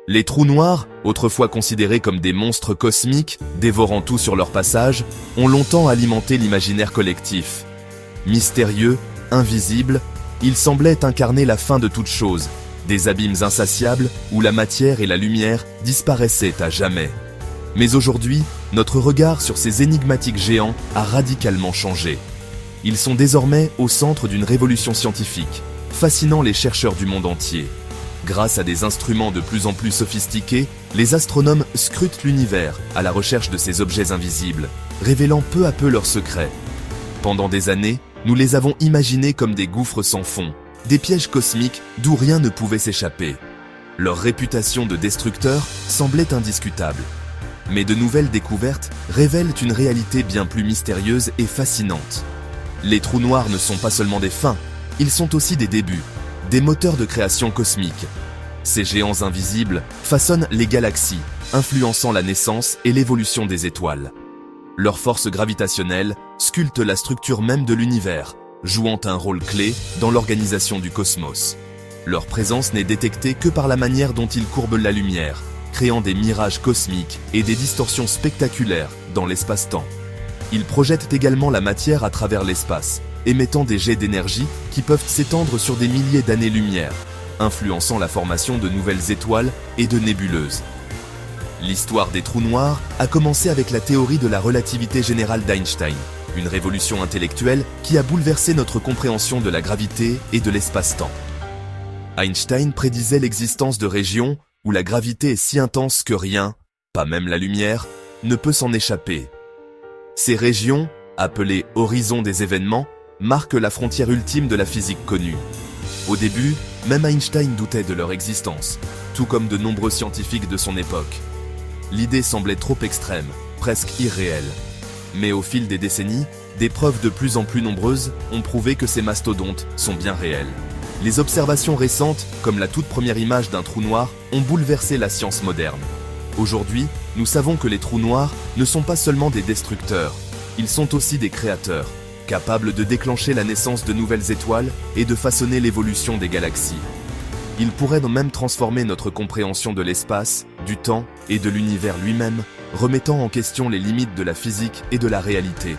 Les trous noirs, autrefois considérés comme des monstres cosmiques, dévorant tout sur leur passage, ont longtemps alimenté l'imaginaire collectif. Mystérieux, invisibles, ils semblaient incarner la fin de toute chose, des abîmes insatiables où la matière et la lumière disparaissaient à jamais. Mais aujourd'hui, notre regard sur ces énigmatiques géants a radicalement changé. Ils sont désormais au centre d'une révolution scientifique, fascinant les chercheurs du monde entier. Grâce à des instruments de plus en plus sophistiqués, les astronomes scrutent l'univers à la recherche de ces objets invisibles, révélant peu à peu leurs secrets. Pendant des années, nous les avons imaginés comme des gouffres sans fond, des pièges cosmiques d'où rien ne pouvait s'échapper. Leur réputation de destructeurs semblait indiscutable. Mais de nouvelles découvertes révèlent une réalité bien plus mystérieuse et fascinante. Les trous noirs ne sont pas seulement des fins, ils sont aussi des débuts, des moteurs de création cosmique. Ces géants invisibles façonnent les galaxies, influençant la naissance et l'évolution des étoiles. Leur force gravitationnelle sculpte la structure même de l'univers, jouant un rôle clé dans l'organisation du cosmos. Leur présence n'est détectée que par la manière dont ils courbent la lumière, créant des mirages cosmiques et des distorsions spectaculaires dans l'espace-temps. Ils projettent également la matière à travers l'espace, émettant des jets d'énergie qui peuvent s'étendre sur des milliers d'années-lumière, influençant la formation de nouvelles étoiles et de nébuleuses. L'histoire des trous noirs a commencé avec la théorie de la relativité générale d'Einstein, une révolution intellectuelle qui a bouleversé notre compréhension de la gravité et de l'espace-temps. Einstein prédisait l'existence de régions où la gravité est si intense que rien, pas même la lumière, ne peut s'en échapper. Ces régions, appelées horizons des événements, marquent la frontière ultime de la physique connue. Au début, même Einstein doutait de leur existence, tout comme de nombreux scientifiques de son époque. L'idée semblait trop extrême, presque irréelle. Mais au fil des décennies, des preuves de plus en plus nombreuses ont prouvé que ces mastodontes sont bien réels. Les observations récentes, comme la toute première image d'un trou noir, ont bouleversé la science moderne. Aujourd'hui, nous savons que les trous noirs ne sont pas seulement des destructeurs, ils sont aussi des créateurs, capables de déclencher la naissance de nouvelles étoiles et de façonner l'évolution des galaxies. Ils pourraient même transformer notre compréhension de l'espace, du temps et de l'univers lui-même, remettant en question les limites de la physique et de la réalité.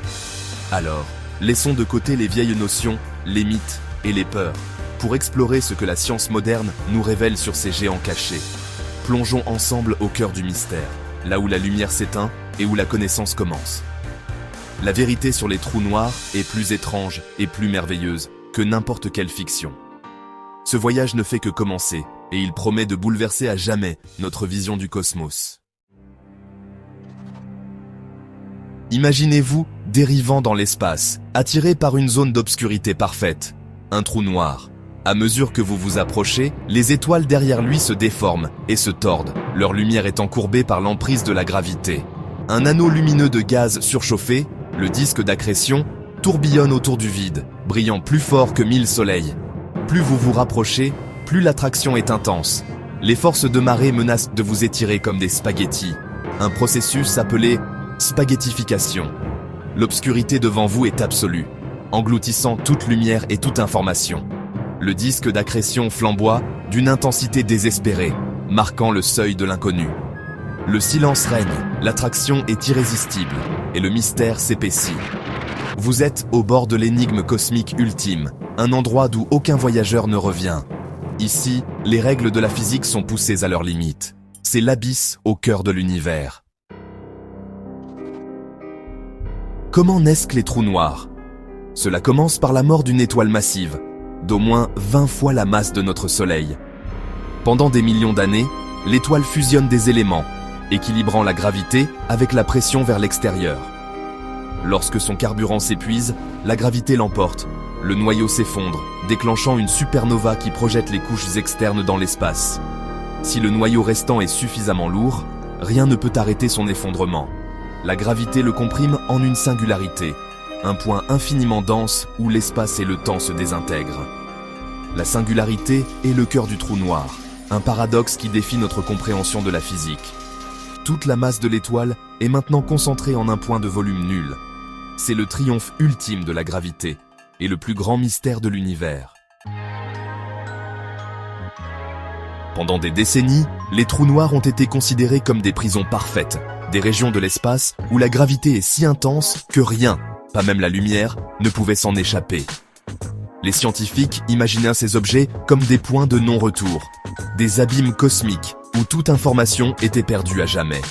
Alors, laissons de côté les vieilles notions, les mythes et les peurs, pour explorer ce que la science moderne nous révèle sur ces géants cachés. Plongeons ensemble au cœur du mystère, là où la lumière s'éteint et où la connaissance commence. La vérité sur les trous noirs est plus étrange et plus merveilleuse que n'importe quelle fiction. Ce voyage ne fait que commencer, et il promet de bouleverser à jamais notre vision du cosmos. Imaginez-vous dérivant dans l'espace, attiré par une zone d'obscurité parfaite, un trou noir. À mesure que vous vous approchez, les étoiles derrière lui se déforment et se tordent, leur lumière étant courbée par l'emprise de la gravité. Un anneau lumineux de gaz surchauffé, le disque d'accrétion, tourbillonne autour du vide, brillant plus fort que 1000 soleils. Plus vous vous rapprochez, plus l'attraction est intense. Les forces de marée menacent de vous étirer comme des spaghettis, un processus appelé spaghettification. L'obscurité devant vous est absolue, engloutissant toute lumière et toute information. Le disque d'accrétion flamboie d'une intensité désespérée, marquant le seuil de l'inconnu. Le silence règne, l'attraction est irrésistible, et le mystère s'épaissit. Vous êtes au bord de l'énigme cosmique ultime, un endroit d'où aucun voyageur ne revient. Ici, les règles de la physique sont poussées à leurs limites. C'est l'abysse au cœur de l'univers. Comment naissent les trous noirs? Cela commence par la mort d'une étoile massive, d'au moins 20 fois la masse de notre Soleil. Pendant des millions d'années, l'étoile fusionne des éléments, équilibrant la gravité avec la pression vers l'extérieur. Lorsque son carburant s'épuise, la gravité l'emporte, le noyau s'effondre, déclenchant une supernova qui projette les couches externes dans l'espace. Si le noyau restant est suffisamment lourd, rien ne peut arrêter son effondrement. La gravité le comprime en une singularité, un point infiniment dense où l'espace et le temps se désintègrent. La singularité est le cœur du trou noir, un paradoxe qui défie notre compréhension de la physique. Toute la masse de l'étoile est maintenant concentrée en un point de volume nul. C'est le triomphe ultime de la gravité et le plus grand mystère de l'univers. Pendant des décennies, les trous noirs ont été considérés comme des prisons parfaites, des régions de l'espace où la gravité est si intense que rien, pas même la lumière, ne pouvait s'en échapper. Les scientifiques imaginaient ces objets comme des points de non-retour, des abîmes cosmiques où toute information était perdue à jamais.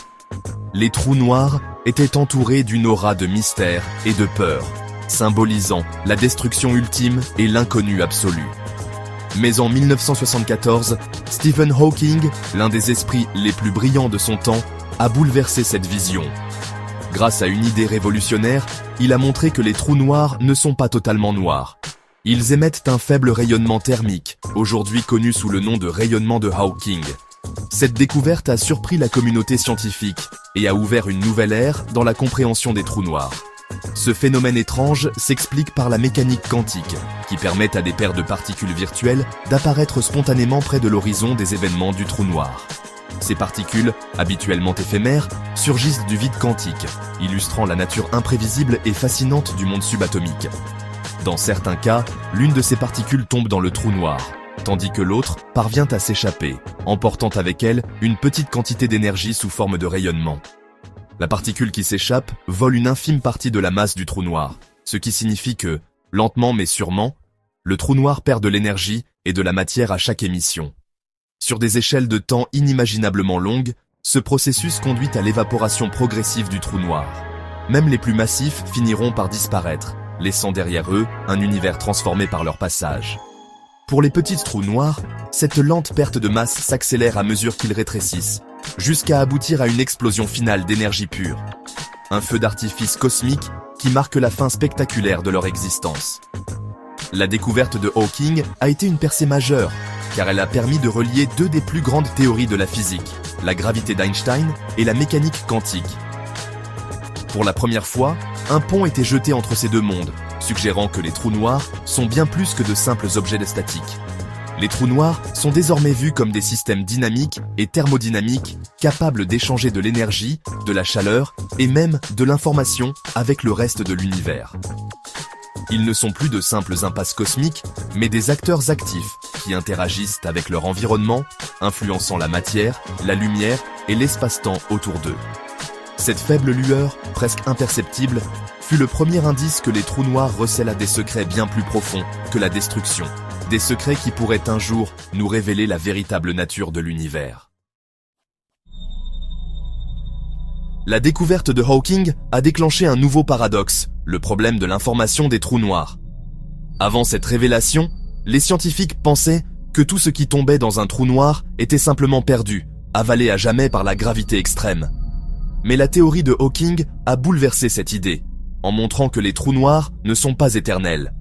Les trous noirs étaient entourés d'une aura de mystère et de peur, symbolisant la destruction ultime et l'inconnu absolu. Mais en 1974, Stephen Hawking, l'un des esprits les plus brillants de son temps, a bouleversé cette vision. Grâce à une idée révolutionnaire, il a montré que les trous noirs ne sont pas totalement noirs. Ils émettent un faible rayonnement thermique, aujourd'hui connu sous le nom de rayonnement de Hawking. Cette découverte a surpris la communauté scientifique et a ouvert une nouvelle ère dans la compréhension des trous noirs. Ce phénomène étrange s'explique par la mécanique quantique, qui permet à des paires de particules virtuelles d'apparaître spontanément près de l'horizon des événements du trou noir. Ces particules, habituellement éphémères, surgissent du vide quantique, illustrant la nature imprévisible et fascinante du monde subatomique. Dans certains cas, l'une de ces particules tombe dans le trou noir, tandis que l'autre parvient à s'échapper, emportant avec elle une petite quantité d'énergie sous forme de rayonnement. La particule qui s'échappe vole une infime partie de la masse du trou noir, ce qui signifie que, lentement mais sûrement, le trou noir perd de l'énergie et de la matière à chaque émission. Sur des échelles de temps inimaginablement longues, ce processus conduit à l'évaporation progressive du trou noir. Même les plus massifs finiront par disparaître, laissant derrière eux un univers transformé par leur passage. Pour les petits trous noirs, cette lente perte de masse s'accélère à mesure qu'ils rétrécissent, jusqu'à aboutir à une explosion finale d'énergie pure. Un feu d'artifice cosmique qui marque la fin spectaculaire de leur existence. La découverte de Hawking a été une percée majeure, car elle a permis de relier deux des plus grandes théories de la physique, la gravité d'Einstein et la mécanique quantique. Pour la première fois, un pont était jeté entre ces deux mondes, suggérant que les trous noirs sont bien plus que de simples objets de statique. Les trous noirs sont désormais vus comme des systèmes dynamiques et thermodynamiques capables d'échanger de l'énergie, de la chaleur et même de l'information avec le reste de l'univers. Ils ne sont plus de simples impasses cosmiques, mais des acteurs actifs qui interagissent avec leur environnement, influençant la matière, la lumière et l'espace-temps autour d'eux. Cette faible lueur, presque imperceptible, fut le premier indice que les trous noirs recèlent à des secrets bien plus profonds que la destruction. Des secrets qui pourraient un jour nous révéler la véritable nature de l'univers. La découverte de Hawking a déclenché un nouveau paradoxe, le problème de l'information des trous noirs. Avant cette révélation, les scientifiques pensaient que tout ce qui tombait dans un trou noir était simplement perdu, avalé à jamais par la gravité extrême. Mais la théorie de Hawking a bouleversé cette idée, en montrant que les trous noirs ne sont pas éternels.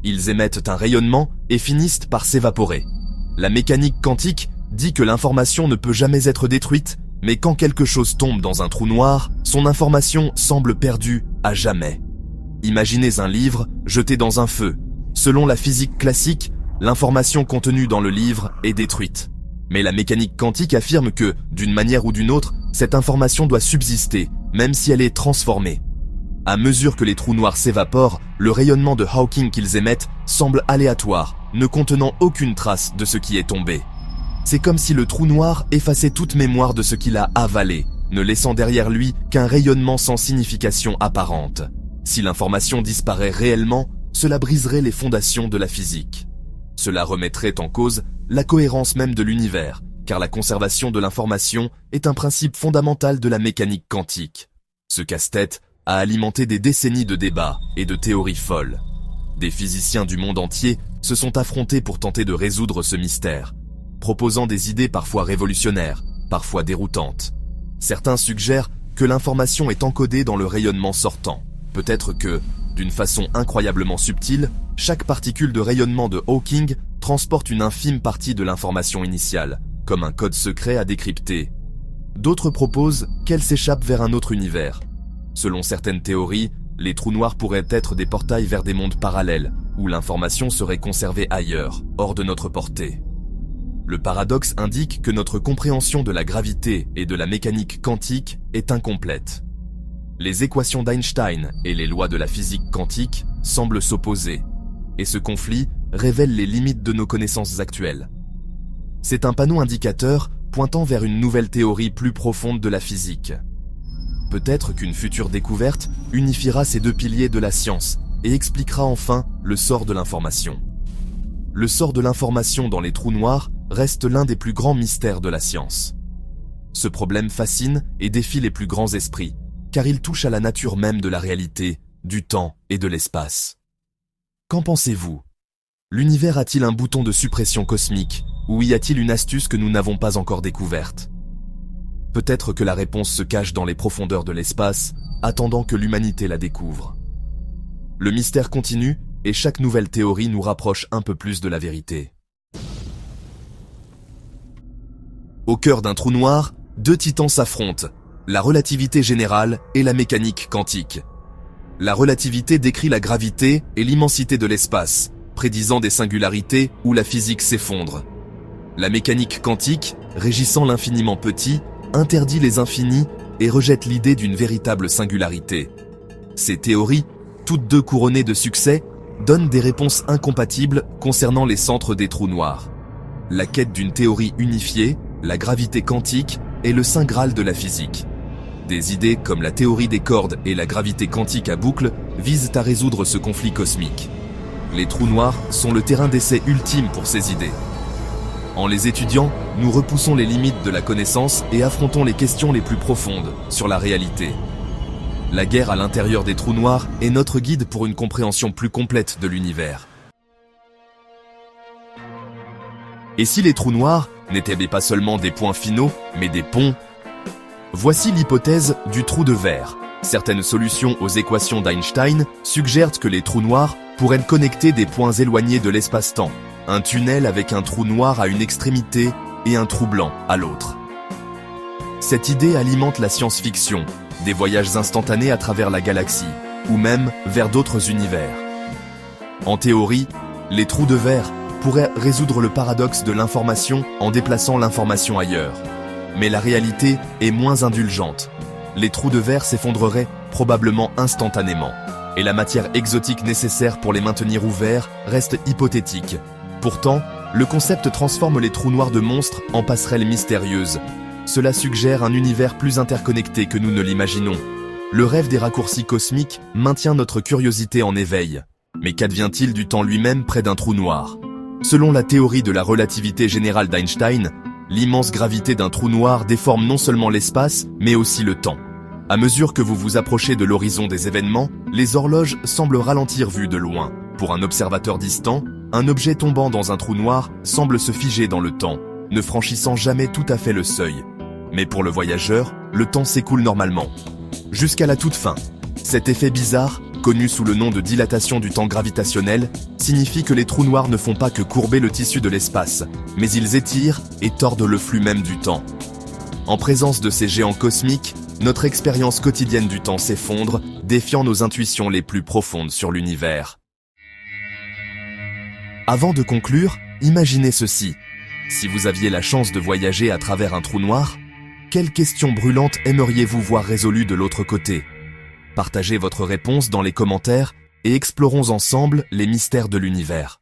Ils émettent un rayonnement et finissent par s'évaporer. La mécanique quantique dit que l'information ne peut jamais être détruite, mais quand quelque chose tombe dans un trou noir, son information semble perdue à jamais. Imaginez un livre jeté dans un feu. Selon la physique classique, l'information contenue dans le livre est détruite. Mais la mécanique quantique affirme que, d'une manière ou d'une autre, cette information doit subsister, même si elle est transformée. À mesure que les trous noirs s'évaporent, le rayonnement de Hawking qu'ils émettent semble aléatoire, ne contenant aucune trace de ce qui est tombé. C'est comme si le trou noir effaçait toute mémoire de ce qu'il a avalé, ne laissant derrière lui qu'un rayonnement sans signification apparente. Si l'information disparaît réellement, cela briserait les fondations de la physique. Cela remettrait en cause la cohérence même de l'univers, car la conservation de l'information est un principe fondamental de la mécanique quantique. Ce casse-tête a alimenté des décennies de débats et de théories folles. Des physiciens du monde entier se sont affrontés pour tenter de résoudre ce mystère, proposant des idées parfois révolutionnaires, parfois déroutantes. Certains suggèrent que l'information est encodée dans le rayonnement sortant. Peut-être que, d'une façon incroyablement subtile, chaque particule de rayonnement de Hawking transporte une infime partie de l'information initiale, comme un code secret à décrypter. D'autres proposent qu'elle s'échappe vers un autre univers. Selon certaines théories, les trous noirs pourraient être des portails vers des mondes parallèles, où l'information serait conservée ailleurs, hors de notre portée. Le paradoxe indique que notre compréhension de la gravité et de la mécanique quantique est incomplète. Les équations d'Einstein et les lois de la physique quantique semblent s'opposer, et ce conflit révèle les limites de nos connaissances actuelles. C'est un panneau indicateur pointant vers une nouvelle théorie plus profonde de la physique. Peut-être qu'une future découverte unifiera ces deux piliers de la science et expliquera enfin le sort de l'information. Le sort de l'information dans les trous noirs reste l'un des plus grands mystères de la science. Ce problème fascine et défie les plus grands esprits, car il touche à la nature même de la réalité, du temps et de l'espace. Qu'en pensez-vous? L'univers a-t-il un bouton de suppression cosmique, ou y a-t-il une astuce que nous n'avons pas encore découverte? Peut-être que la réponse se cache dans les profondeurs de l'espace, attendant que l'humanité la découvre. Le mystère continue, et chaque nouvelle théorie nous rapproche un peu plus de la vérité. Au cœur d'un trou noir, deux titans s'affrontent, la relativité générale et la mécanique quantique. La relativité décrit la gravité et l'immensité de l'espace, prédisant des singularités où la physique s'effondre. La mécanique quantique, régissant l'infiniment petit, interdit les infinis et rejette l'idée d'une véritable singularité. Ces théories, toutes deux couronnées de succès, donnent des réponses incompatibles concernant les centres des trous noirs. La quête d'une théorie unifiée, la gravité quantique, est le saint graal de la physique. Des idées comme la théorie des cordes et la gravité quantique à boucle visent à résoudre ce conflit cosmique. Les trous noirs sont le terrain d'essai ultime pour ces idées. En les étudiant, nous repoussons les limites de la connaissance et affrontons les questions les plus profondes sur la réalité. La guerre à l'intérieur des trous noirs est notre guide pour une compréhension plus complète de l'univers. Et si les trous noirs n'étaient pas seulement des points finaux, mais des ponts? Voici l'hypothèse du trou de verre. Certaines solutions aux équations d'Einstein suggèrent que les trous noirs pourraient connecter des points éloignés de l'espace-temps. Un tunnel avec un trou noir à une extrémité et un trou blanc à l'autre. Cette idée alimente la science-fiction, des voyages instantanés à travers la galaxie, ou même vers d'autres univers. En théorie, les trous de verre pourraient résoudre le paradoxe de l'information en déplaçant l'information ailleurs. Mais la réalité est moins indulgente. Les trous de verre s'effondreraient probablement instantanément, et la matière exotique nécessaire pour les maintenir ouverts reste hypothétique. Pourtant, le concept transforme les trous noirs de monstres en passerelles mystérieuses. Cela suggère un univers plus interconnecté que nous ne l'imaginons. Le rêve des raccourcis cosmiques maintient notre curiosité en éveil. Mais qu'advient-il du temps lui-même près d'un trou noir? Selon la théorie de la relativité générale d'Einstein, l'immense gravité d'un trou noir déforme non seulement l'espace, mais aussi le temps. À mesure que vous vous approchez de l'horizon des événements, les horloges semblent ralentir vues de loin. Pour un observateur distant, un objet tombant dans un trou noir semble se figer dans le temps, ne franchissant jamais tout à fait le seuil. Mais pour le voyageur, le temps s'écoule normalement, jusqu'à la toute fin. Cet effet bizarre, connu sous le nom de dilatation du temps gravitationnel, signifie que les trous noirs ne font pas que courber le tissu de l'espace, mais ils étirent et tordent le flux même du temps. En présence de ces géants cosmiques, notre expérience quotidienne du temps s'effondre, défiant nos intuitions les plus profondes sur l'univers. Avant de conclure, imaginez ceci. Si vous aviez la chance de voyager à travers un trou noir, quelles questions brûlantes aimeriez-vous voir résolues de l'autre côté? Partagez votre réponse dans les commentaires et explorons ensemble les mystères de l'univers.